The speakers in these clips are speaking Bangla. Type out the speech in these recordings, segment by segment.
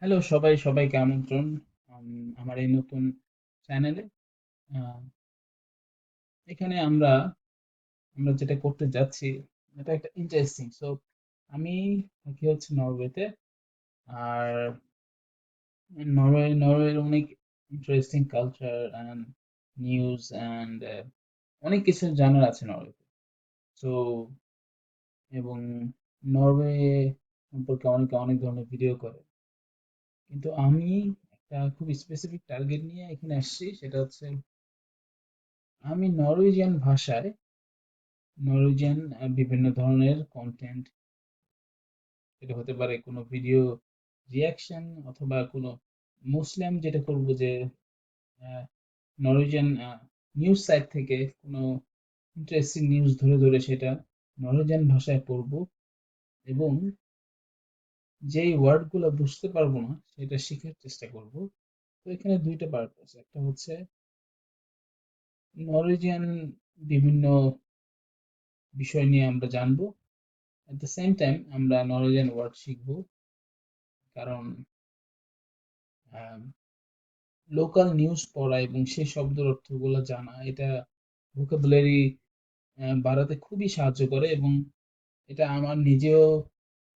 হ্যালো সবাইকে আমন্ত্রণ আমার এই নতুন চ্যানেলে। আহ, এখানে আমরা যেটা করতে যাচ্ছি এটা একটা ইন্টারেস্টিং। সো আমি থাকি হচ্ছে নরওয়েতে। আর নরওয়ের অনেক interesting culture and news and অনেক কিছু জানার আছে নরওয়েতে। সো এবং নরওয়ে সম্পর্কে অনেকে অনেক ধরনের ভিডিও করে, কিন্তু আমি একটা খুব স্পেসিফিক টার্গেট নিয়ে এখানে আসছি। সেটা হচ্ছে আমি নরওয়েজিয়ান ভাষায় নরওয়েজিয়ান বিভিন্ন ধরনের কন্টেন্ট, এটা হতে পারে কোনো ভিডিও রিয়াকশন অথবা কোনো মুসলিম যেটা করব যে নরওয়েজিয়ান নিউজ সাইট থেকে কোনো ইন্টারেস্টিং নিউজ ধরে ধরে সেটা নরওয়েজিয়ান ভাষায় পড়ব, এবং যেই ওয়ার্ডগুলো বুঝতে পারবো না সেটা শেখার চেষ্টা করব। তো এখানে দুইটা পারপাস, একটা হচ্ছে নরওয়েজিয়ান বিভিন্ন বিষয় নিয়ে আমরা জানবো, এট দ্য সেম টাইম আমরা নরওয়েজিয়ান ওয়ার্ড শিখবো। কারণ লোকাল নিউজ পড়া এবং সেই শব্দের অর্থগুলো জানা এটা ভোকাবুলারি বাড়াতে খুবই সাহায্য করে। এবং এটা আমার নিজেও,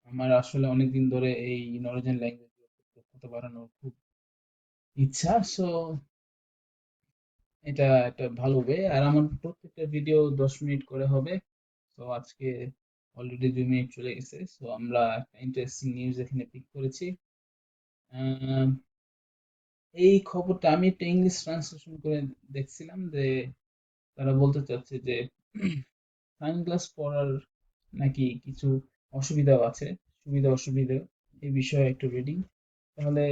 আমার আসলে অনেকদিন ধরে এই নরওয়েজিয়ান ল্যাঙ্গুয়েজ দক্ষতা বাড়ানোর খুব ইচ্ছা। সো এটা একটা ভালো ওয়ে। আর আমার প্রত্যেকটা ভিডিও 10 মিনিট করে হবে। তো আজকে অলরেডি 2 মিনিট চলে গেছে। সো আমরা একটা ইন্টারেস্টিং নিউজ এখানে পিক করেছি। আহ, এই খবরটা আমি একটা ইংলিশ ট্রান্সলেশন করে দেখছিলাম যে তারা বলতে চাচ্ছে যে সানগ্লাস পরার নাকি কিছু অসুবিধাও আছে, সুবিধা অসুবিধা এই বিষয়ে একটু রিডিং। তাহলে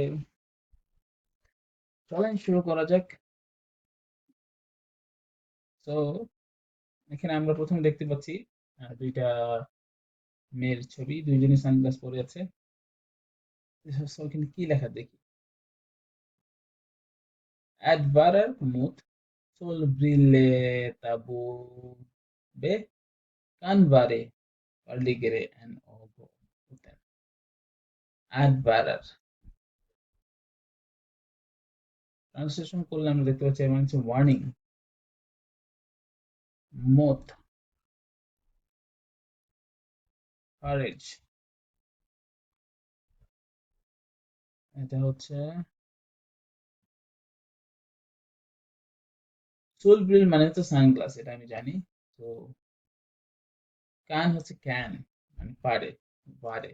চলেন শুরু করা যাক। তো এখানে আমরা প্রথমে দেখতে পাচ্ছি দুইটা মেয়ের ছবি, দুইজনই সানগ্লাস পরে আছে। So, এখানে কি লেখা দেখি? Advarar mot solbrilletabube kanvare parligere en ogo uten. Advarar translation করলে আমরা দেখতে পাচ্ছি এর মানে হচ্ছে ওয়ার্নিং। মত, কারেজ, এটা হচ্ছে সোলব্রিল মানে হচ্ছে সানগ্লাস, এটা আমি জানি। তো কান হচ্ছে ক্যান, মানে পারে, পারে।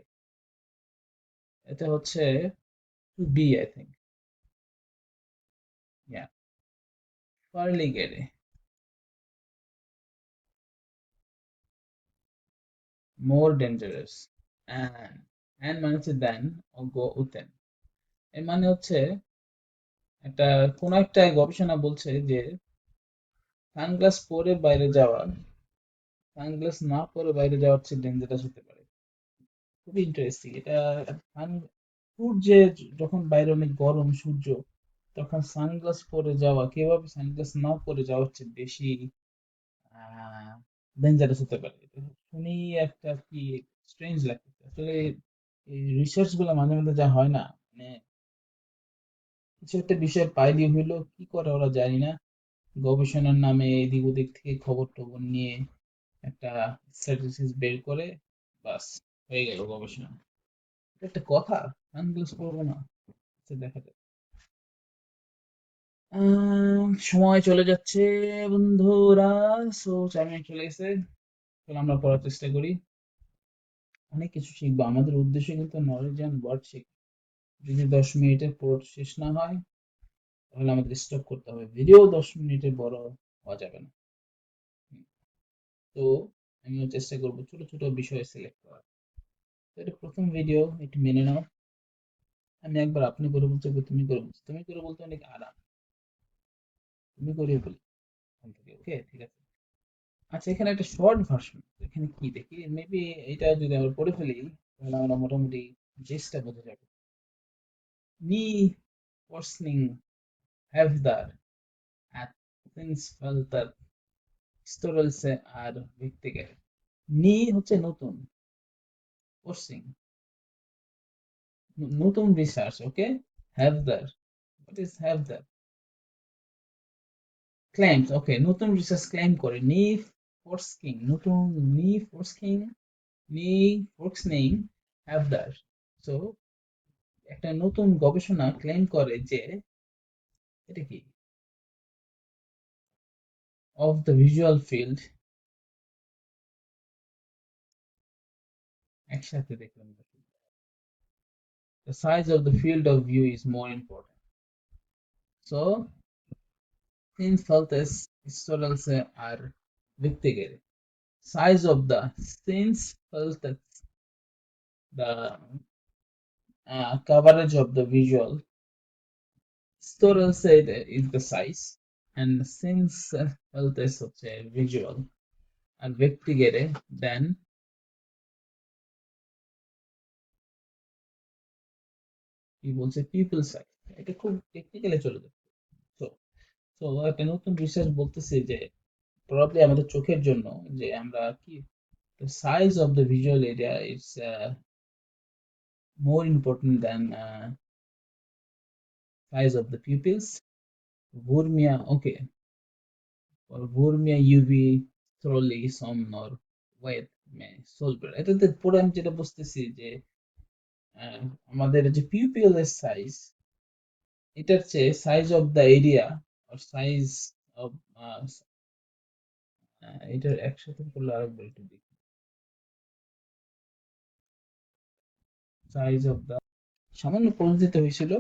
এটা হচ্ছে to be, I think. Yeah, পারলিগেরে, মোর ডেঞ্জারাস। অ্যান্ড মানে হচ্ছে দেন, ও গো উতেন, এর মানে হচ্ছে একটা কোন একটা গবেষণা বলছে যে সানগ্লাস পরে বাইরে যাওয়া সানগ্লাস না পরে বাইরে যাওয়ার চেয়ে ডেঞ্জারাস হতে পারে। খুবই ইন্টারেস্টিং এটা। সূর্যে যখন বাইরে অনেক গরম সূর্য, তখন সানগ্লাস পরে যাওয়া কিভাবে সানগ্লাস না পরে যাওয়ার চেয়ে বেশি ডেঞ্জারাস হতে পারে। এটা শুনেই একটা কি স্ট্রেঞ্জ লাগতেছে আসলে। এই রিসার্চ গুলো মাঝে মাঝে যা হয় না, মানে কিছু একটা বিষয় পাইলি হইলো কি করে ওরা জানি না, গবেষণার নামে এদিক ওদিক থেকে খবর টবর নিয়ে একটা স্ট্যাটিস্টিক্স বের করে, বাস হয়ে গেল গবেষণা। এটা একটা কথা, সানগ্লাস পরবো না, আচ্ছা দেখা যাক। সময় চলে যাচ্ছে বন্ধুরা। সো 4 মিনিট চলে গেছে। চলো আমরা পড়ার চেষ্টা করি। অনেক কিছু শিখবো, আমাদের উদ্দেশ্য কিন্তু নলেজ ওয়ার্ড শেখা। যদি 10 মিনিটের পড় শেষ না হয় তাহলে আমাদের স্টপ করতে হবে, ভিডিও 10 মিনিটের বড় হওয়া যাবে না। হুম, তো আমিও চেষ্টা করবো ছোট ছোট বিষয় সিলেক্ট করার। তো এটা প্রথম ভিডিও, একটু মেনে নাও। আমি একবার আপনি করে বলতে হবে, তুমি করে বলছো, তুমি করে বলতে অনেক আরাম, তুমি করে বলি এখান থেকে। ওকে, ঠিক আছে। আচ্ছা, এখানে একটা শর্ট ভার্সন, এখানে কি দেখি মেবি এটা যদি আমরা পড়ে ফেলি তাহলে আমরা মোটামুটি জিনিসটা বোঝা যাবে। Ni forskning hävdar att synsfältet störelse är viktigare. Ni হচ্ছে নতুন, forskning নতুন research, okay? Have there, what is have there? Claims, okay, নতুন রিসার্চ ক্লেম করে। নি ফোর্সকিং, নতুন, নি ফোর্সকিং, নি ফোর্সকিং হ্যাভ দ্যার। সো একটা নতুন গবেষণা ক্লেম করে যে, এটা কি, অফ দ্য ভিজুয়াল ফিল্ড, একসাথে দেখলাম, the size of the field of view is more important. So since Faltes historians are viktigere. Size of the, since Faltes, the coverage of the visual historians said is the size, and since Faltes visual R viktigere, then কি বলছে, পিপল সাইজ। এটা খুব টেকনিক্যালি চলে যাচ্ছে। তো তো একটা নতুন রিসার্চ বলতেছে যে প্রবাবলি আমাদের চোখের জন্য, যে আমরা কি, the size of the visual area is more important than size of the pupils. Vurmia, okay, or Vurmia UV thoroughly some or wet may solve it. এটাতে পুরো আমি যেটা বুঝতেছি যে আমাদের যে পিউপিলের সাইজ, এটার চেয়ে সাইজ অফ দ্য এরিয়া আর সাইজ অফ, এটার একসাথে করলে আরেকবার একটু দেখি, সাইজ অফ দ্য, সামান্য পৌঁছ দিতে হয়েছিল,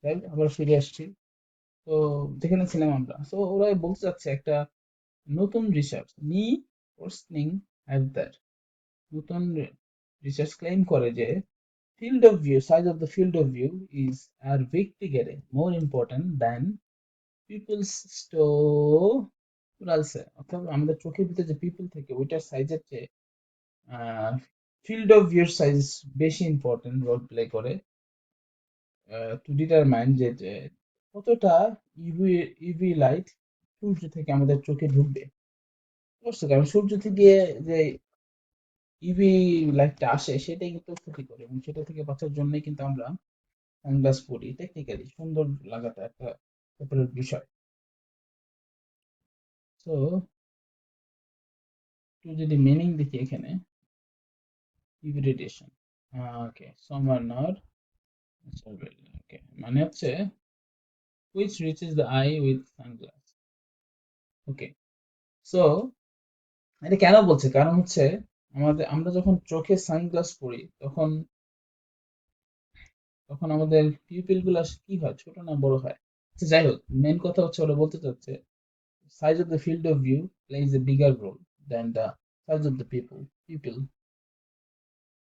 তাই আবার ফিরে আসছি। তো যেখানে ছিলাম আমরা, তো ওরা বলতে চাচ্ছে একটা নতুন রিসার্চ, নি ফোর্সনিং হ্যাভদার, নতুন রিসার্চ ক্লেম করে যে field of view, size of the field of view is are viktigere, more important than people's স্টোরালসে, অর্থাৎ আমাদের চোখের ভিতরে যে পিপল থেকে ওইটার সাইজের চেয়ে ফিল্ড অফ ভিউর সাইজ বেশি ইম্পর্টেন্ট রোল প্লে করে টু ডিটারমাইন যে কতটা ইউভি ইউভি লাইট সূর্য থেকে আমাদের চোখে ঢুকবে। বুঝছো? কারণ সূর্য থেকে যে ইউভি লাইটটা আসে সেটাই কিন্তু ক্ষতি করে, এবং সেটা থেকে বাঁচার জন্যই কিন্তু আমরা সানগ্লাস পরি। টেকনিক্যালি সুন্দর লাগাটা একটা সেপারেট বিষয়। তো একটু যদি মিনিং দেখি এখানে, UV radiation, okay, summer not, okay, মানে হচ্ছে which reaches the eye with sunglass, okay. So এটা কেন বলছে, কারণ হচ্ছে আমরা যখন চোখে সানগ্লাস পরি তখন তখন আমাদের পিউপিল গুলা কি হয়, ছোট না বড় হয়? আচ্ছা, যাই হোক, মেন কথা হচ্ছে ওরা বলতে চাচ্ছে size of the field of view plays a bigger role than the size of the pupil,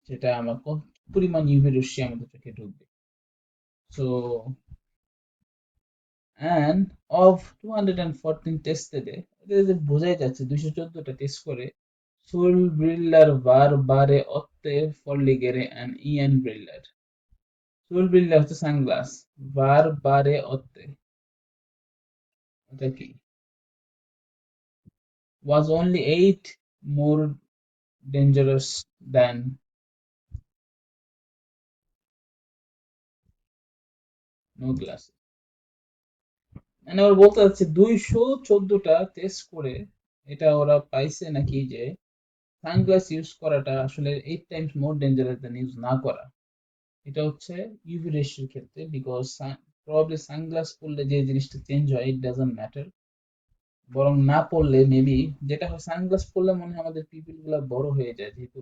যেটা আমার কত পরিমাণ ইউভি রশ্মি আমাদের চোখে ঢুকবে। সো and of 214 টেস্টেড, এটা যে বোঝাই যাচ্ছে 214টা টেস্ট করে Solbriller var bare åtte foreligger en en briller. Solbriller হচ্ছে সানগ্লাস, var bare åtte, এটা কি, was only 8 more dangerous than no glasses. মানে ওরা বলতে চাচ্ছে 214টা টেস্ট করে এটা ওরা পাইছে নাকি যে সানগ্লাস ইউজ করাটা আসলে 8 times more dangerous than use না করা। এটা হচ্ছে ইউভি রেশিওর ক্ষেত্রে, বিকজ প্রবাবলি সানগ্লাস পরলে যে জিনিসটা চেঞ্জ হয়, ইট ডাজন্ট ম্যাটার, বরং না পড়লে মেবি যেটা হয়, সানগ্লাস পরলে মনে হয় আমাদের পিপিল গুলা বড় হয়ে যায়, যেহেতু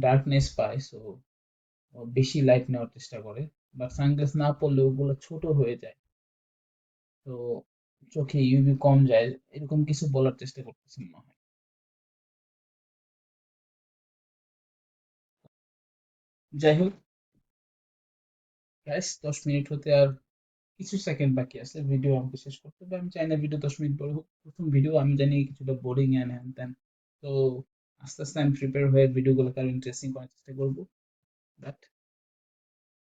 ডার্কনেস পায়, সো বেশি লাইট নেওয়ার চেষ্টা করে। বাট সানগ্লাস না পরলে ওগুলো ছোট হয়ে যায়, তো চোখে ইউভি কম যায়, এরকম কিছু বলার চেষ্টা করতেছে মনে হয়। যাই হোক গাইস, 10 মিনিট হতে আর কিছু সেকেন্ড বাকি আছে, ভিডিও আমাকে শেষ করতে হবে। আমি চাই না ভিডিও 10 মিনিট বড় হোক, প্রথম ভিডিও আমি জানি কিছুটা বোরিং অ্যান্ড হ্যান ত্যান। তো আস্তে আস্তে আমি প্রিপেয়ার হয়ে ভিডিওগুলোকে আরো ইন্টারেস্টিং করার চেষ্টা করবো। বাট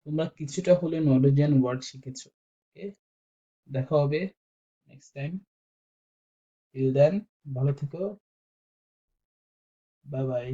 তোমরা কিছুটা হলে নলেজিয়ান ওয়ার্ড শিখেছো, ওকে? দেখা হবে নেক্সট টাইম, টিল দেন ভালো থেকো, বাই বাই।